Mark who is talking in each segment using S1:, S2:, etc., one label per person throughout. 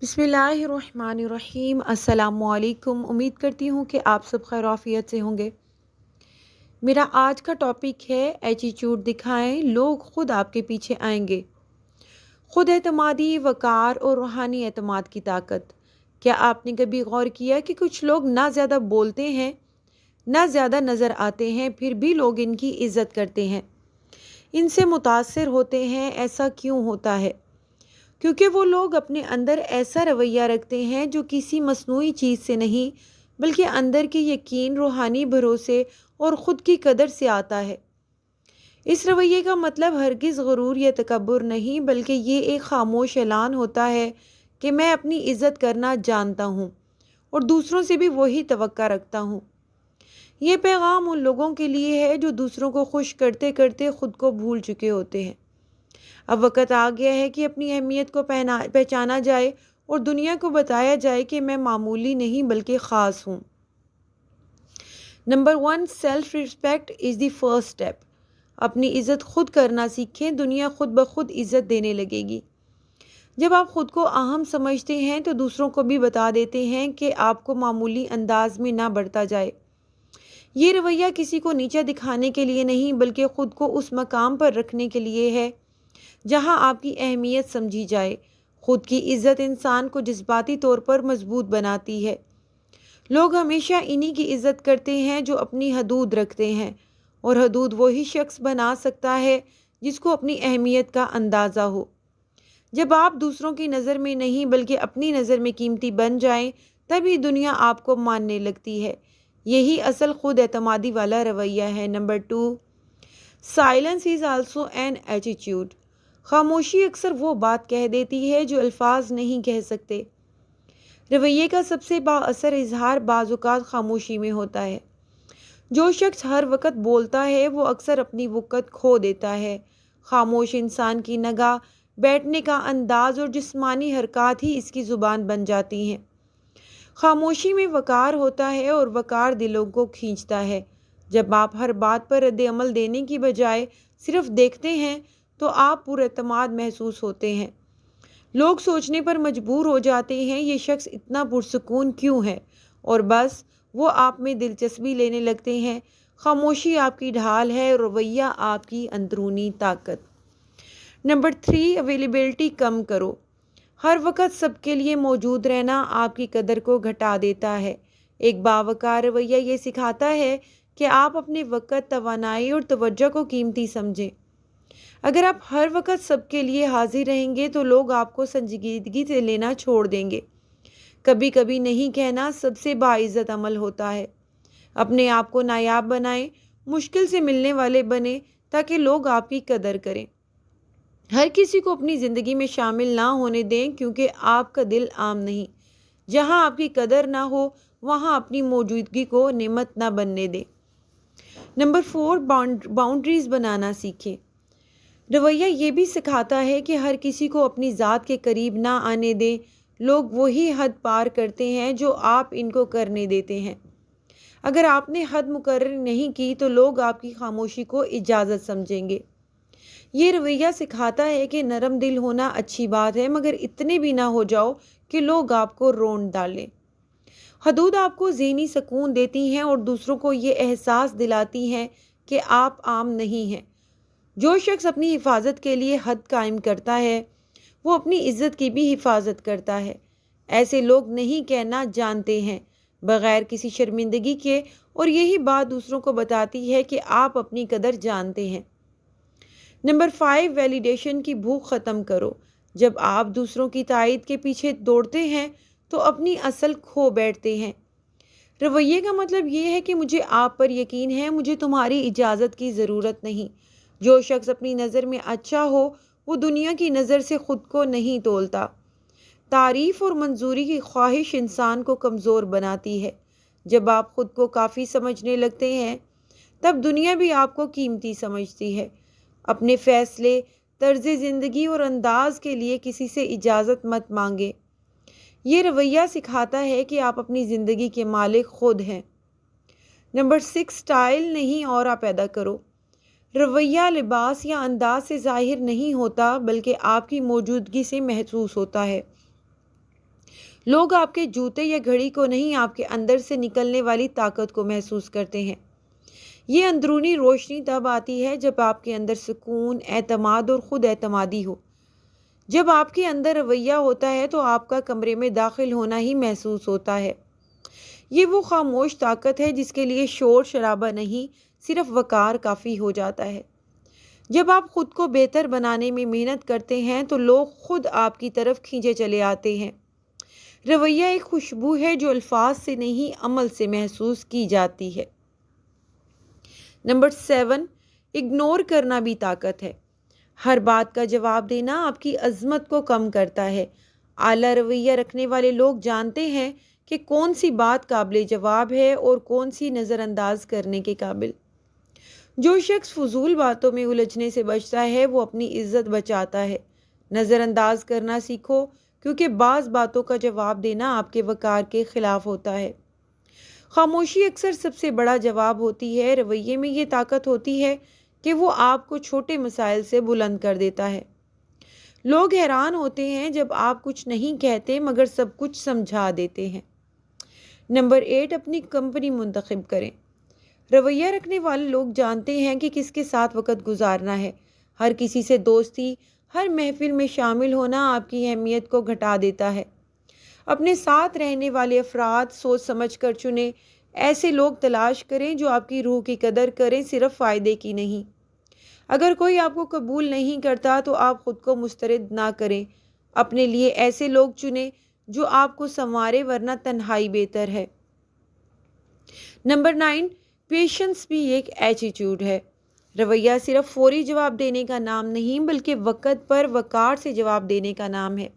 S1: بسم اللہ الرحمن الرحیم۔ السلام علیکم۔ امید کرتی ہوں کہ آپ سب خیر عافیت سے ہوں گے۔ میرا آج کا ٹاپک ہے ایٹیٹیوڈ دکھائیں، لوگ خود آپ کے پیچھے آئیں گے۔ خود اعتمادی، وقار اور روحانی اعتماد کی طاقت۔ کیا آپ نے کبھی غور کیا کہ کچھ لوگ نہ زیادہ بولتے ہیں نہ زیادہ نظر آتے ہیں، پھر بھی لوگ ان کی عزت کرتے ہیں، ان سے متاثر ہوتے ہیں؟ ایسا کیوں ہوتا ہے؟ کیونکہ وہ لوگ اپنے اندر ایسا رویہ رکھتے ہیں جو کسی مصنوعی چیز سے نہیں بلکہ اندر کے یقین، روحانی بھروسے اور خود کی قدر سے آتا ہے۔ اس رویے کا مطلب ہرگز غرور یا تکبر نہیں، بلکہ یہ ایک خاموش اعلان ہوتا ہے کہ میں اپنی عزت کرنا جانتا ہوں اور دوسروں سے بھی وہی توقع رکھتا ہوں۔ یہ پیغام ان لوگوں کے لیے ہے جو دوسروں کو خوش کرتے کرتے خود کو بھول چکے ہوتے ہیں۔ اب وقت آ گیا ہے کہ اپنی اہمیت کو پہچانا جائے اور دنیا کو بتایا جائے کہ میں معمولی نہیں بلکہ خاص ہوں۔ Number 1، self respect is the first step. اپنی عزت خود کرنا سیکھیں، دنیا خود بخود عزت دینے لگے گی۔ جب آپ خود کو اہم سمجھتے ہیں تو دوسروں کو بھی بتا دیتے ہیں کہ آپ کو معمولی انداز میں نہ بڑھتا جائے۔ یہ رویہ کسی کو نیچا دکھانے کے لیے نہیں بلکہ خود کو اس مقام پر رکھنے کے لیے ہے جہاں آپ کی اہمیت سمجھی جائے۔ خود کی عزت انسان کو جذباتی طور پر مضبوط بناتی ہے۔ لوگ ہمیشہ انہی کی عزت کرتے ہیں جو اپنی حدود رکھتے ہیں، اور حدود وہی شخص بنا سکتا ہے جس کو اپنی اہمیت کا اندازہ ہو۔ جب آپ دوسروں کی نظر میں نہیں بلکہ اپنی نظر میں قیمتی بن جائیں، تبھی دنیا آپ کو ماننے لگتی ہے۔ یہی اصل خود اعتمادی والا رویہ ہے۔ Number 2، silence is also an attitude. خاموشی اکثر وہ بات کہہ دیتی ہے جو الفاظ نہیں کہہ سکتے۔ رویے کا سب سے با اثر اظہار بعض اوقات خاموشی میں ہوتا ہے۔ جو شخص ہر وقت بولتا ہے وہ اکثر اپنی وقت کھو دیتا ہے۔ خاموش انسان کی نگاہ، بیٹھنے کا انداز اور جسمانی حرکات ہی اس کی زبان بن جاتی ہیں۔ خاموشی میں وقار ہوتا ہے اور وقار دلوں کو کھینچتا ہے۔ جب آپ ہر بات پر رد عمل دینے کی بجائے صرف دیکھتے ہیں تو آپ پر اعتماد محسوس ہوتے ہیں۔ لوگ سوچنے پر مجبور ہو جاتے ہیں یہ شخص اتنا پرسکون کیوں ہے، اور بس وہ آپ میں دلچسپی لینے لگتے ہیں۔ خاموشی آپ کی ڈھال ہے، رویہ آپ کی اندرونی طاقت۔ نمبر 3، اویلیبلٹی کم کرو۔ ہر وقت سب کے لیے موجود رہنا آپ کی قدر کو گھٹا دیتا ہے۔ ایک باوقار رویہ یہ سکھاتا ہے کہ آپ اپنے وقت، توانائی اور توجہ کو قیمتی سمجھیں۔ اگر آپ ہر وقت سب کے لیے حاضر رہیں گے تو لوگ آپ کو سنجیدگی سے لینا چھوڑ دیں گے۔ کبھی کبھی نہیں کہنا سب سے باعزت عمل ہوتا ہے۔ اپنے آپ کو نایاب بنائیں، مشکل سے ملنے والے بنیں تاکہ لوگ آپ کی قدر کریں۔ ہر کسی کو اپنی زندگی میں شامل نہ ہونے دیں کیونکہ آپ کا دل عام نہیں۔ جہاں آپ کی قدر نہ ہو وہاں اپنی موجودگی کو نعمت نہ بننے دیں۔ نمبر 4، باؤنڈریز بنانا سیکھیں۔ رویہ یہ بھی سکھاتا ہے کہ ہر کسی کو اپنی ذات کے قریب نہ آنے دیں۔ لوگ وہی حد پار کرتے ہیں جو آپ ان کو کرنے دیتے ہیں۔ اگر آپ نے حد مقرر نہیں کی تو لوگ آپ کی خاموشی کو اجازت سمجھیں گے۔ یہ رویہ سکھاتا ہے کہ نرم دل ہونا اچھی بات ہے، مگر اتنے بھی نہ ہو جاؤ کہ لوگ آپ کو رون ڈالیں۔ حدود آپ کو ذہنی سکون دیتی ہیں اور دوسروں کو یہ احساس دلاتی ہیں کہ آپ عام نہیں ہیں۔ جو شخص اپنی حفاظت کے لیے حد قائم کرتا ہے وہ اپنی عزت کی بھی حفاظت کرتا ہے۔ ایسے لوگ نہیں کہنا جانتے ہیں بغیر کسی شرمندگی کے، اور یہی بات دوسروں کو بتاتی ہے کہ آپ اپنی قدر جانتے ہیں۔ نمبر 5، ویلیڈیشن کی بھوک ختم کرو۔ جب آپ دوسروں کی تائید کے پیچھے دوڑتے ہیں تو اپنی اصل کھو بیٹھتے ہیں۔ رویے کا مطلب یہ ہے کہ مجھے آپ پر یقین ہے، مجھے تمہاری اجازت کی ضرورت نہیں۔ جو شخص اپنی نظر میں اچھا ہو وہ دنیا کی نظر سے خود کو نہیں تولتا۔ تعریف اور منظوری کی خواہش انسان کو کمزور بناتی ہے۔ جب آپ خود کو کافی سمجھنے لگتے ہیں تب دنیا بھی آپ کو قیمتی سمجھتی ہے۔ اپنے فیصلے، طرز زندگی اور انداز کے لیے کسی سے اجازت مت مانگیں۔ یہ رویہ سکھاتا ہے کہ آپ اپنی زندگی کے مالک خود ہیں۔ نمبر 6، سٹائل نہیں اورا پیدا کرو۔ رویہ لباس یا انداز سے ظاہر نہیں ہوتا بلکہ آپ کی موجودگی سے محسوس ہوتا ہے۔ لوگ آپ کے جوتے یا گھڑی کو نہیں، آپ کے اندر سے نکلنے والی طاقت کو محسوس کرتے ہیں۔ یہ اندرونی روشنی تب آتی ہے جب آپ کے اندر سکون، اعتماد اور خود اعتمادی ہو۔ جب آپ کے اندر رویہ ہوتا ہے تو آپ کا کمرے میں داخل ہونا ہی محسوس ہوتا ہے۔ یہ وہ خاموش طاقت ہے جس کے لیے شور شرابہ نہیں، صرف وقار کافی ہو جاتا ہے۔ جب آپ خود کو بہتر بنانے میں محنت کرتے ہیں تو لوگ خود آپ کی طرف کھینچے چلے آتے ہیں۔ رویہ ایک خوشبو ہے جو الفاظ سے نہیں، عمل سے محسوس کی جاتی ہے۔ نمبر 7، اگنور کرنا بھی طاقت ہے۔ ہر بات کا جواب دینا آپ کی عظمت کو کم کرتا ہے۔ اعلیٰ رویہ رکھنے والے لوگ جانتے ہیں کہ کون سی بات قابل جواب ہے اور کون سی نظر انداز کرنے کے قابل۔ جو شخص فضول باتوں میں الجھنے سے بچتا ہے وہ اپنی عزت بچاتا ہے۔ نظر انداز کرنا سیکھو، کیونکہ بعض باتوں کا جواب دینا آپ کے وقار کے خلاف ہوتا ہے۔ خاموشی اکثر سب سے بڑا جواب ہوتی ہے۔ رویے میں یہ طاقت ہوتی ہے کہ وہ آپ کو چھوٹے مسائل سے بلند کر دیتا ہے۔ لوگ حیران ہوتے ہیں جب آپ کچھ نہیں کہتے مگر سب کچھ سمجھا دیتے ہیں۔ نمبر 8، اپنی کمپنی منتخب کریں۔ رویہ رکھنے والے لوگ جانتے ہیں کہ کس کے ساتھ وقت گزارنا ہے۔ ہر کسی سے دوستی، ہر محفل میں شامل ہونا آپ کی اہمیت کو گھٹا دیتا ہے۔ اپنے ساتھ رہنے والے افراد سوچ سمجھ کر چنیں۔ ایسے لوگ تلاش کریں جو آپ کی روح کی قدر کریں، صرف فائدے کی نہیں۔ اگر کوئی آپ کو قبول نہیں کرتا تو آپ خود کو مسترد نہ کریں۔ اپنے لیے ایسے لوگ چنیں جو آپ کو سنوارے، ورنہ تنہائی بہتر ہے۔ نمبر 9، پیشنس بھی ایک ایٹیٹیوڈ ہے۔ رویہ صرف فوری جواب دینے کا نام نہیں بلکہ وقت پر وقار سے جواب دینے کا نام ہے۔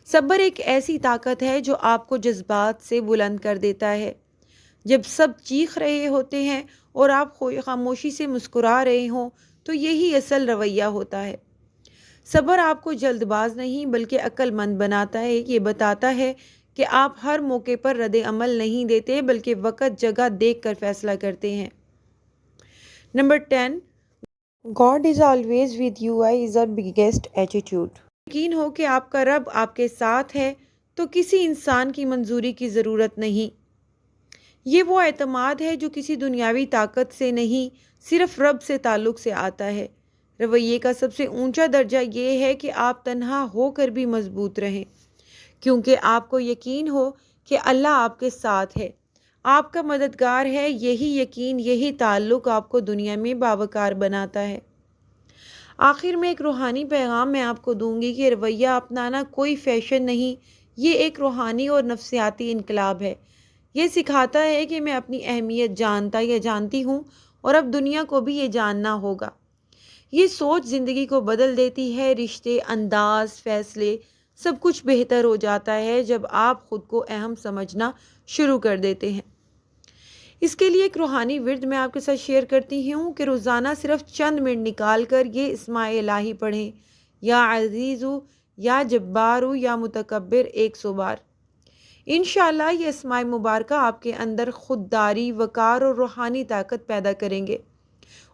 S1: صبر ایک ایسی طاقت ہے جو آپ کو جذبات سے بلند کر دیتا ہے۔ جب سب چیخ رہے ہوتے ہیں اور آپ خاموشی سے مسکرا رہے ہوں تو یہی اصل رویہ ہوتا ہے۔ صبر آپ کو جلد باز نہیں بلکہ عقل مند بناتا ہے۔ یہ بتاتا ہے کہ آپ ہر موقع پر رد عمل نہیں دیتے بلکہ وقت جگہ دیکھ کر فیصلہ کرتے ہیں۔ Number 10، God is always with you is our biggest attitude۔ یقین ہو کہ آپ کا رب آپ کے ساتھ ہے تو کسی انسان کی منظوری کی ضرورت نہیں۔ یہ وہ اعتماد ہے جو کسی دنیاوی طاقت سے نہیں، صرف رب سے تعلق سے آتا ہے۔ رویے کا سب سے اونچا درجہ یہ ہے کہ آپ تنہا ہو کر بھی مضبوط رہیں، کیونکہ آپ کو یقین ہو کہ اللہ آپ کے ساتھ ہے، آپ کا مددگار ہے۔ یہی یقین، یہی تعلق آپ کو دنیا میں باوقار بناتا ہے۔ آخر میں ایک روحانی پیغام میں آپ کو دوں گی کہ رویہ اپنانا کوئی فیشن نہیں، یہ ایک روحانی اور نفسیاتی انقلاب ہے۔ یہ سکھاتا ہے کہ میں اپنی اہمیت جانتا یا جانتی ہوں اور اب دنیا کو بھی یہ جاننا ہوگا۔ یہ سوچ زندگی کو بدل دیتی ہے۔ رشتے، انداز، فیصلے، سب کچھ بہتر ہو جاتا ہے جب آپ خود کو اہم سمجھنا شروع کر دیتے ہیں۔ اس کے لیے ایک روحانی ورد میں آپ کے ساتھ شیئر کرتی ہوں کہ روزانہ صرف چند منٹ نکال کر یہ اسماء الہی پڑھیں، یا عزیزو، یا جبارو، یا متکبر، 100 بار۔ انشاءاللہ یہ اسماء مبارکہ آپ کے اندر خودداری، وقار اور روحانی طاقت پیدا کریں گے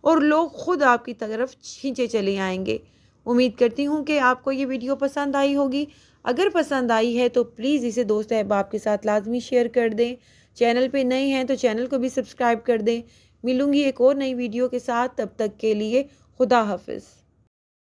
S1: اور لوگ خود آپ کی طرف کھینچے چلے آئیں گے۔ امید کرتی ہوں کہ آپ کو یہ ویڈیو پسند آئی ہوگی۔ اگر پسند آئی ہے تو پلیز اسے دوست احباب کے ساتھ لازمی شیئر کر دیں۔ چینل پہ نئے ہیں تو چینل کو بھی سبسکرائب کر دیں۔ ملوں گی ایک اور نئی ویڈیو کے ساتھ، تب تک کے لیے خدا حافظ۔